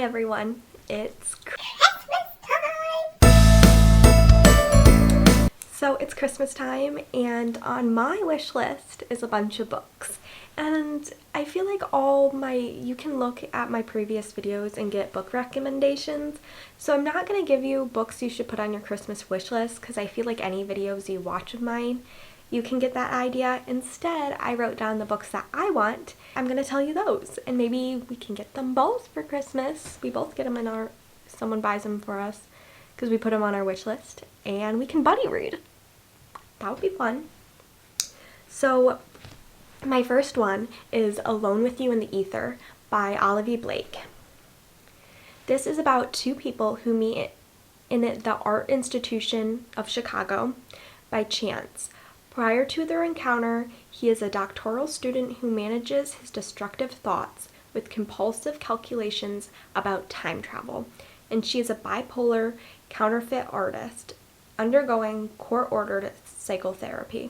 everyone, it's Christmas time! So it's Christmas time, and on my wish list is a bunch of books. And I feel like you can look at my previous videos and get book recommendations. So I'm not going to give you books you should put on your Christmas wish list because I feel like any videos you watch of mine, you can get that idea. Instead, I wrote down the books that I want. I'm going to tell you those, and maybe we can get them both for Christmas. We both get them someone buys them for us because we put them on our wish list, and we can buddy read. That would be fun. So my first one is Alone with You in the Ether by Olivia Blake. This is about two people who meet in the Art Institution of Chicago by chance. Prior to their encounter, he is a doctoral student who manages his destructive thoughts with compulsive calculations about time travel, and she is a bipolar counterfeit artist undergoing court-ordered psychotherapy.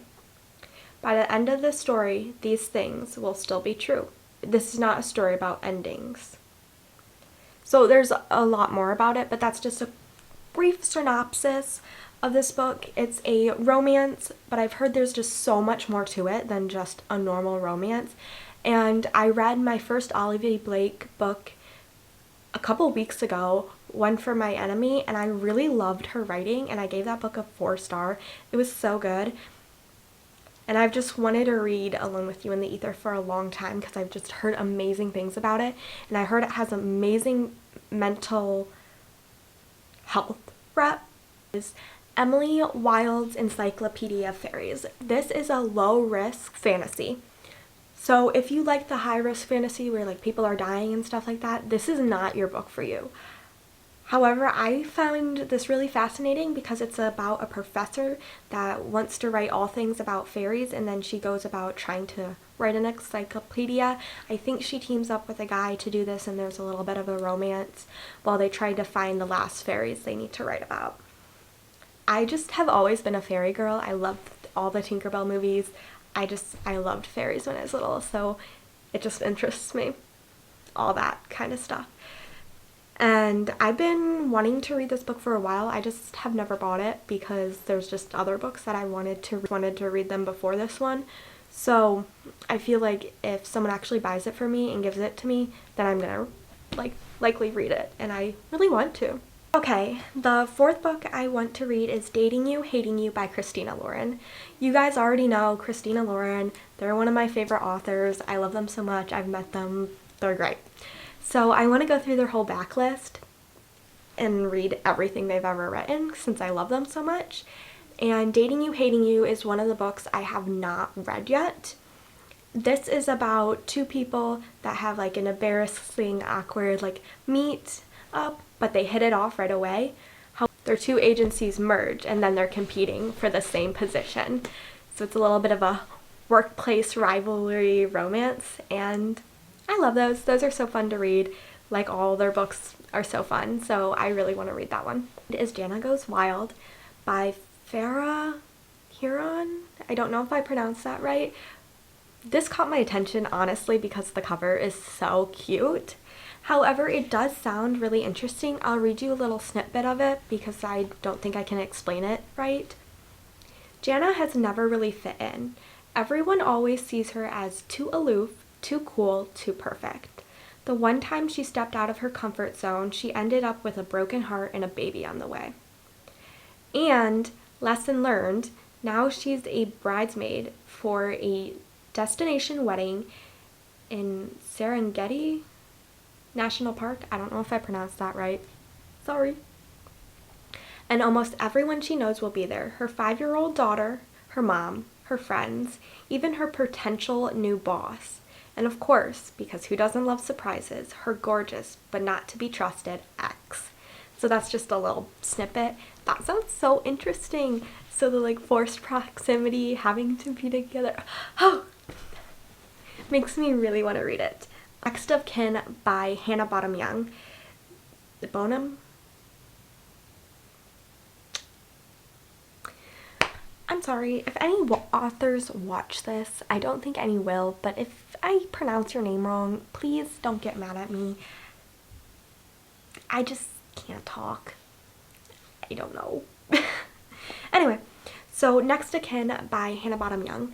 By the end of the story, these things will still be true. This is not a story about endings. So there's a lot more about it, but that's just a brief synopsis of this book. It's a romance, but I've heard there's just so much more to it than just a normal romance. And I read my first Olivia Blake book a couple weeks ago, One for My Enemy, and I really loved her writing, and I gave that book a 4-star. It was so good. And I've just wanted to read Alone with You in the Ether for a long time because I've just heard amazing things about it. And I heard it has amazing mental health rep. Emily Wilde's Encyclopedia of Fairies. This is a low-risk fantasy. So if you like the high-risk fantasy where like people are dying and stuff like that, this is not your book for you. However, I found this really fascinating because it's about a professor that wants to write all things about fairies, and then she goes about trying to write an encyclopedia. I think she teams up with a guy to do this, and there's a little bit of a romance while they try to find the last fairies they need to write about. I just have always been a fairy girl. I loved all the Tinkerbell movies. I loved fairies when I was little, so it just interests me. All that kind of stuff. And I've been wanting to read this book for a while. I just have never bought it because there's just other books that I wanted to read them before this one. So I feel like if someone actually buys it for me and gives it to me, then I'm gonna likely read it, and I really want to. Okay, the fourth book I want to read is Dating You, Hating You by Christina Lauren. You guys already know Christina Lauren. They're one of my favorite authors. I love them so much. I've met them. They're great. So I want to go through their whole backlist and read everything they've ever written since I love them so much. And Dating You, Hating You is one of the books I have not read yet. This is about two people that have like an embarrassing, awkward meet up, but they hit it off right away. How their two agencies merge and then they're competing for the same position. So it's a little bit of a workplace rivalry romance, and I love those. Those are so fun to read. Like, all their books are so fun, so I really want to read that one. It is Jana Goes Wild by Farah Huron. I don't know if I pronounced that right. This caught my attention, honestly, because the cover is so cute. However, it does sound really interesting. I'll read you a little snippet of it because I don't think I can explain it right. Jana has never really fit in. Everyone always sees her as too aloof, too cool, too perfect. The one time she stepped out of her comfort zone, she ended up with a broken heart and a baby on the way. And, lesson learned, now she's a bridesmaid for a destination wedding in Serengeti National Park. I don't know if I pronounced that right. Sorry. And almost everyone she knows will be there. Her 5-year-old daughter, her mom, her friends, even her potential new boss. And of course, because who doesn't love surprises, her gorgeous but not to be trusted ex. So that's just a little snippet. That sounds so interesting. So the forced proximity, having to be together. Oh, makes me really want to read it. Next of Kin by Hannah Bottom Young. Bonham? I'm sorry, if any authors watch this, I don't think any will, but if I pronounce your name wrong, please don't get mad at me. I just can't talk. I don't know. Anyway, so Next of Kin by Hannah Bottom Young.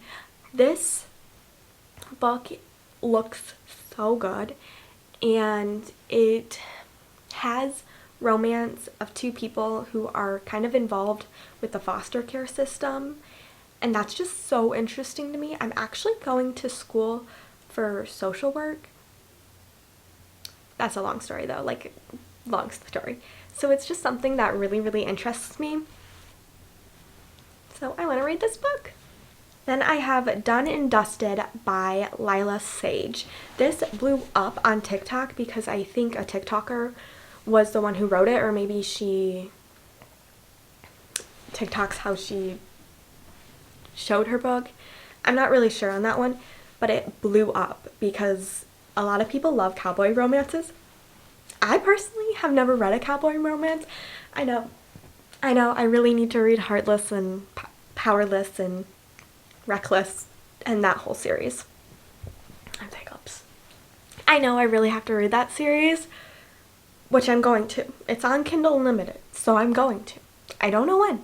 This book looks so good, and it has romance of two people who are kind of involved with the foster care system, and that's just so interesting to me. I'm actually going to school for social work. That's a long story though, like long story. So it's just something that really, really interests me. So I want to read this book. Then I have Done and Dusted by Lila Sage. This blew up on TikTok because I think a TikToker was the one who wrote it, or maybe TikTok's how she showed her book. I'm not really sure on that one, but it blew up because a lot of people love cowboy romances. I personally have never read a cowboy romance. I know, I really need to read Heartless and Powerless and Reckless and that whole series. I have hiccups. I know I really have to read that series, which I'm going to. It's on Kindle Unlimited, so I'm going to. I don't know when.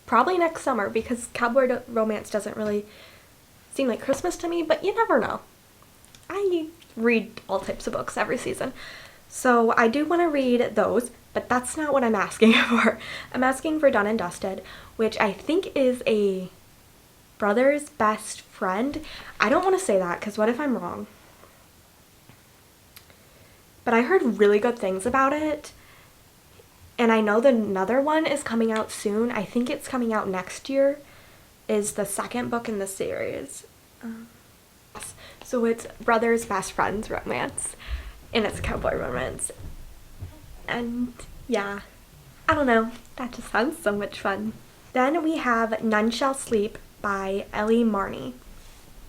Probably next summer, because cowboy romance doesn't really seem like Christmas to me, but you never know. I read all types of books every season. So I do want to read those, but that's not what I'm asking for. I'm asking for Done and Dusted, which I think is a brother's best friend. I don't want to say that, because what if I'm wrong? But I heard really good things about it. And I know that another one is coming out soon. I think it's coming out next year, is the second book in the series. So it's Brothers Best Friends romance, and it's a cowboy romance. And yeah, I don't know, that just sounds so much fun. Then we have None Shall Sleep by Ellie Marney.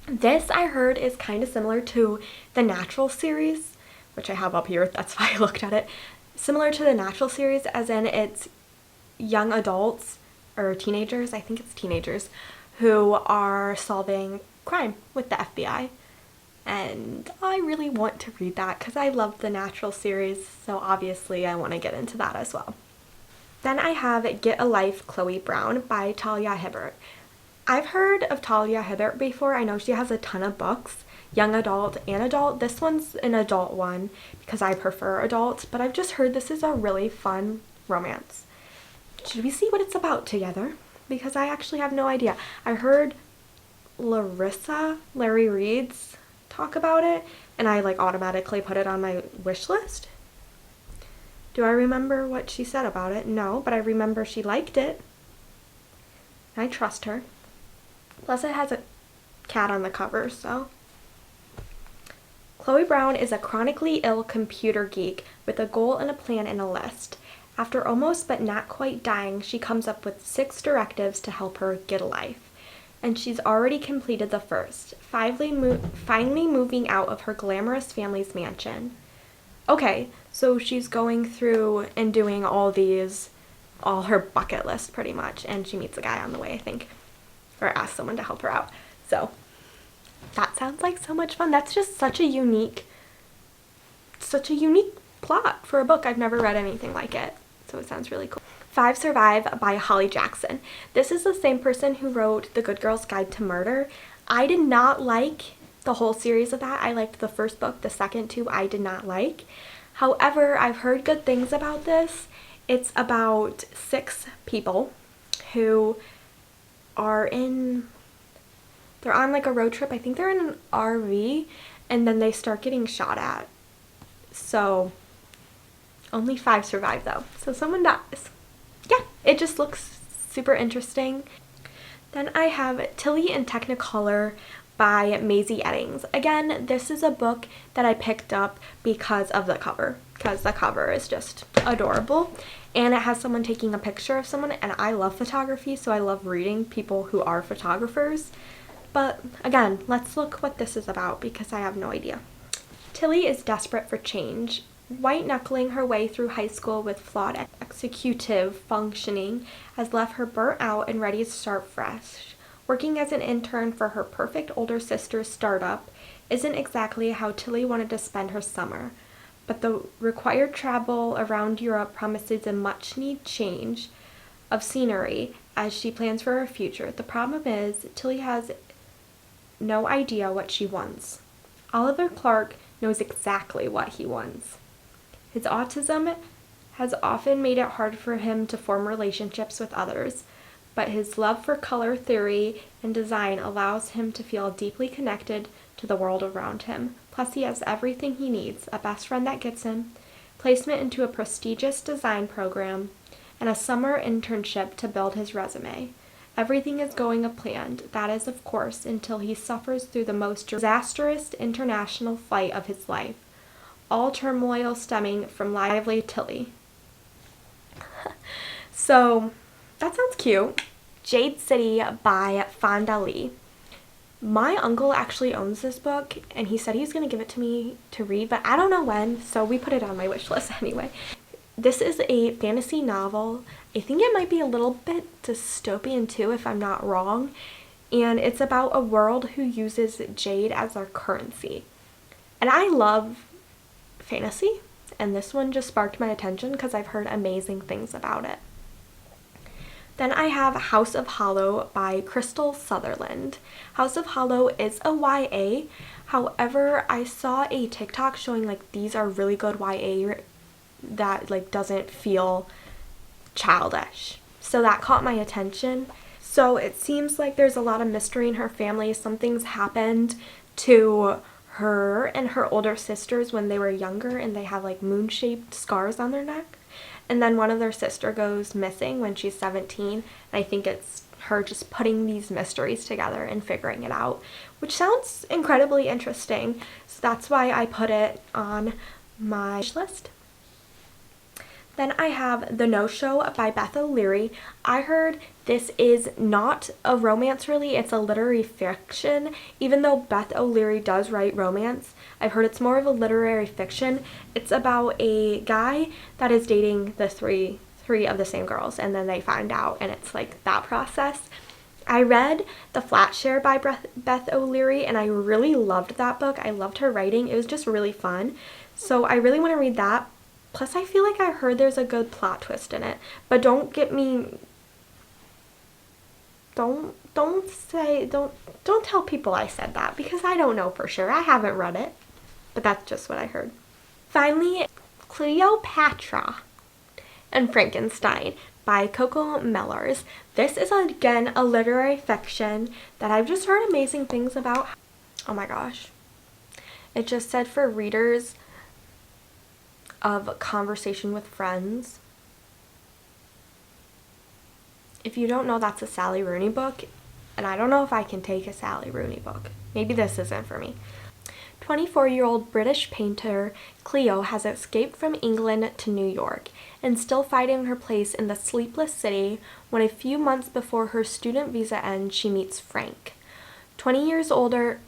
This I heard is kind of similar to the Natural series, which I have up here, that's why I looked at it. Similar to the Natural series, as in it's young adults, or teenagers, I think it's teenagers, who are solving crime with the FBI. And I really want to read that because I love the Natural series, so obviously I want to get into that as well. Then I have Get a Life, Chloe Brown by Talia Hibbert. I've heard of Talia Hibbert before. I know she has a ton of books, young adult and adult. This one's an adult one because I prefer adult, but I've just heard this is a really fun romance. Should we see what it's about together? Because I actually have no idea. I heard Larry Reed's talk about it, and I like automatically put it on my wish list. Do I remember what she said about it? No, but I remember she liked it. I trust her. Plus it has a cat on the cover, so. Chloe Brown is a chronically ill computer geek with a goal and a plan and a list. After almost but not quite dying, she comes up with 6 directives to help her get a life. And she's already completed the first, finally moving out of her glamorous family's mansion. Okay, so she's going through and doing all her bucket list pretty much, and she meets a guy on the way, I think, or asks someone to help her out. So that sounds like so much fun. That's just such a unique plot for a book. I've never read anything like it, so it sounds really cool. 5 Survive by Holly Jackson. This is the same person who wrote The Good Girl's Guide to Murder. I did not like the whole series of that. I liked the first book. The second 2 I did not like. However, I've heard good things about this. It's about 6 people who they're on like a road trip. I think they're in an RV, and then they start getting shot at. So only 5 survive though. So someone dies. Yeah, it just looks super interesting. Then I have Tilly in Technicolor by Maisie Eddings. Again, this is a book that I picked up because of the cover, because the cover is just adorable, and it has someone taking a picture of someone, and I love photography, so I love reading people who are photographers. But again, let's look what this is about because I have no idea. Tilly is desperate for change. White-knuckling her way through high school with flawed executive functioning has left her burnt out and ready to start fresh. Working as an intern for her perfect older sister's startup isn't exactly how Tilly wanted to spend her summer. but the required travel around Europe promises a much-needed change of scenery as she plans for her future. The problem is, Tilly has no idea what she wants. Oliver Clark knows exactly what he wants. His autism has often made it hard for him to form relationships with others, but his love for color theory and design allows him to feel deeply connected to the world around him. Plus, he has everything he needs: a best friend that gets him, placement into a prestigious design program, and a summer internship to build his resume. Everything is going as planned. That is, of course, until he suffers through the most disastrous international flight of his life, all turmoil stemming from lively Tilly. So, that sounds cute. Jade City by Fonda Lee. My uncle actually owns this book, and he said he's going to give it to me to read, but I don't know when, so we put it on my wish list anyway. This is a fantasy novel. I think it might be a little bit dystopian too, if I'm not wrong, and it's about a world who uses jade as their currency. And I love fantasy, and this one just sparked my attention because I've heard amazing things about it. Then I have House of Hollow by Crystal Sutherland. House of Hollow is a YA. However, I saw a TikTok showing like these are really good YA that like doesn't feel childish. So that caught my attention. So it seems like there's a lot of mystery in her family. Something's happened to her and her older sisters when they were younger, and they have like moon-shaped scars on their neck. And then one of their sister goes missing when she's 17. And I think it's her just putting these mysteries together and figuring it out, which sounds incredibly interesting. So that's why I put it on my wish list. Then I have The No-Show by Beth O'Leary. I heard this is not a romance really, it's a literary fiction. Even though Beth O'Leary does write romance, I've heard it's more of a literary fiction. It's about a guy that is dating the three of the same girls, and then they find out, and it's like that process. I read The Flat Share by Beth O'Leary, and I really loved that book. I loved her writing. It was just really fun. So I really want to read that. Plus, I feel like I heard there's a good plot twist in it. But don't tell people I said that, because I don't know for sure. I haven't read it. But that's just what I heard. Finally, Cleopatra and Frankenstein by Coco Mellors. This is again a literary fiction that I've just heard amazing things about. Oh my gosh. It just said for readers of Conversation with Friends. If you don't know, that's a Sally Rooney book, and I don't know if I can take a Sally Rooney book. Maybe this isn't for me. 24-year-old British painter Cleo has escaped from England to New York and still fighting her place in the sleepless city when a few months before her student visa ends, she meets Frank. 20 years older?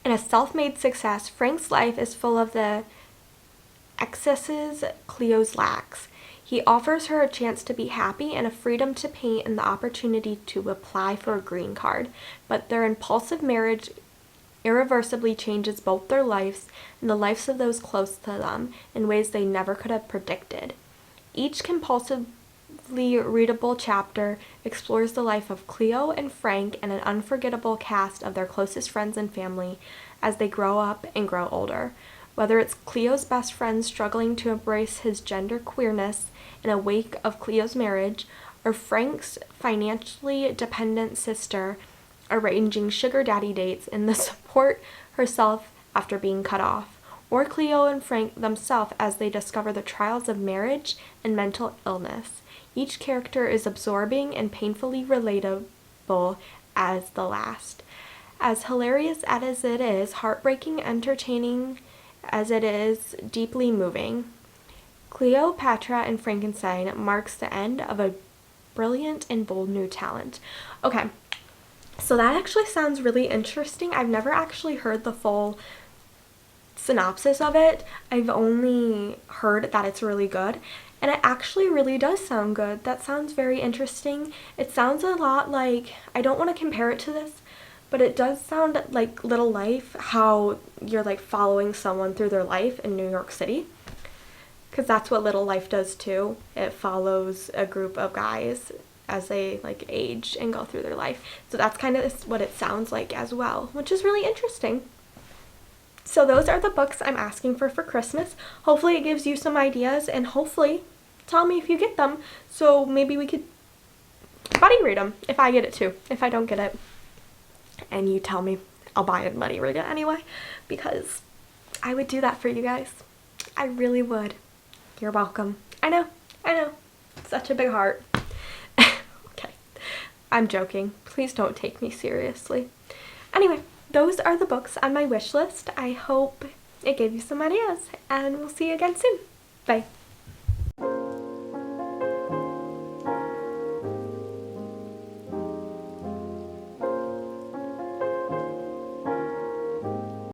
In a self-made success, Frank's life is full of the excesses Cleo's lacks. He offers her a chance to be happy and a freedom to paint and the opportunity to apply for a green card, but their impulsive marriage irreversibly changes both their lives and the lives of those close to them in ways they never could have predicted. Each compulsively readable chapter explores the life of Cleo and Frank and an unforgettable cast of their closest friends and family as they grow up and grow older. Whether it's Cleo's best friend struggling to embrace his gender queerness in a wake of Cleo's marriage, or Frank's financially dependent sister arranging sugar daddy dates in the support herself after being cut off, or Cleo and Frank themselves as they discover the trials of marriage and mental illness. Each character is absorbing and painfully relatable as the last. As hilarious as it is, heartbreaking, entertaining as it is, deeply moving, Cleopatra and Frankenstein marks the end of a brilliant and bold new talent. Okay, so that actually sounds really interesting. I've never actually heard the full synopsis of it. I've only heard that it's really good, and it actually really does sound good. That sounds very interesting. It sounds a lot like, I don't want to compare it to this, but it does sound like Little Life, how you're like following someone through their life in New York City. Because that's what Little Life does too. It follows a group of guys as they like age and go through their life. So that's kind of what it sounds like as well, which is really interesting. So those are the books I'm asking for Christmas. Hopefully it gives you some ideas, and hopefully tell me if you get them, so maybe we could buddy read them if I get it too. If I don't get it and you tell me, I'll buy it and buddy read it anyway, because I would do that for you guys. I really would. You're welcome. I know. Such a big heart. Okay. I'm joking. Please don't take me seriously. Anyway, those are the books on my wish list. I hope it gave you some ideas, and we'll see you again soon. Bye.